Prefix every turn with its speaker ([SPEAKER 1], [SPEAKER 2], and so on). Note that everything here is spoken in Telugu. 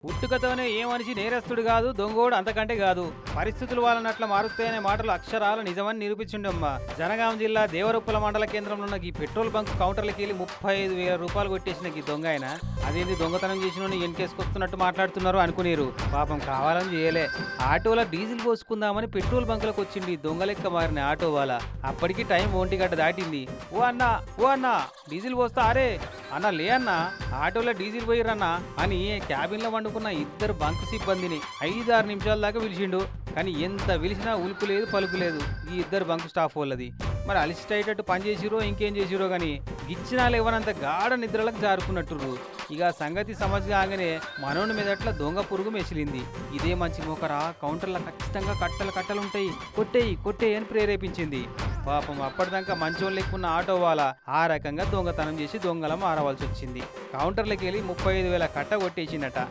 [SPEAKER 1] పుట్టుకతోనే ఏ మనిషి నేరస్తుడు కాదు, దొంగోడు అంతకంటే కాదు. పరిస్థితులు వాళ్ళనట్ల మారుస్తాయనే మాటలు అక్షరాల నిజమని నిరూపించిండమ్మా. జనగాం జిల్లా దేవరొప్పుల మండల కేంద్రంలో ఉన్న ఈ పెట్రోల్ బంక్ కౌంటర్లకి వెళ్ళి 35,000 రూపాయలు కొట్టేసిన ఈ దొంగ ఆయన అదేంది దొంగతనం చేసిన ఎన్కేసుకొస్తున్నట్టు మాట్లాడుతున్నారు అనుకునేరు. పాపం కావాలని చేయలే. ఆటోలో డీజిల్ పోసుకుందామని పెట్రోల్ బంకులకు వచ్చింది ఈ దొంగ లెక్క మారిన ఆటో వాళ్ళ. అప్పటికి టైం 1 గంట దాటింది. ఓ అన్నా డీజిల్ పోస్తా అరే అన్న లే అన్న ఆటోలో డీజిల్ పోయిరన్నా అని క్యాబిన్లో వండుకున్న ఇద్దరు బంక్ సిబ్బందిని 5-6 నిమిషాల దాకా పిలిచిండు. కానీ ఎంత పిలిచినా ఉలుపు లేదు పలుకు లేదు ఈ ఇద్దరు బంక్ స్టాఫ్ వాళ్ళది. మరి అలిసిటయ్యేటట్టు పని చేసిరో ఇంకేం చేసిరో కానీ గిచ్చినా లేవనంత గాఢ నిద్రలకు జారుకున్నట్టుర్రు. ఇక సంగతి సమజ్ కాగానే మనోని మీదట్ల దొంగ పురుగు మెసిలింది. ఇదే మంచి మోకరా, కౌంటర్లో ఖచ్చితంగా కట్టలుంటాయి, కొట్టేయి అని ప్రేరేపించింది. పాపం అప్పటిదాకా మంచోళ్ళు ఎక్కున్న ఆటో వాళ్ళ ఆ రకంగా దొంగతనం చేసి దొంగల మారవలసి వచ్చింది. కౌంటర్లకి వెళ్ళి 35,000 కట్ట కొట్టేసిందట.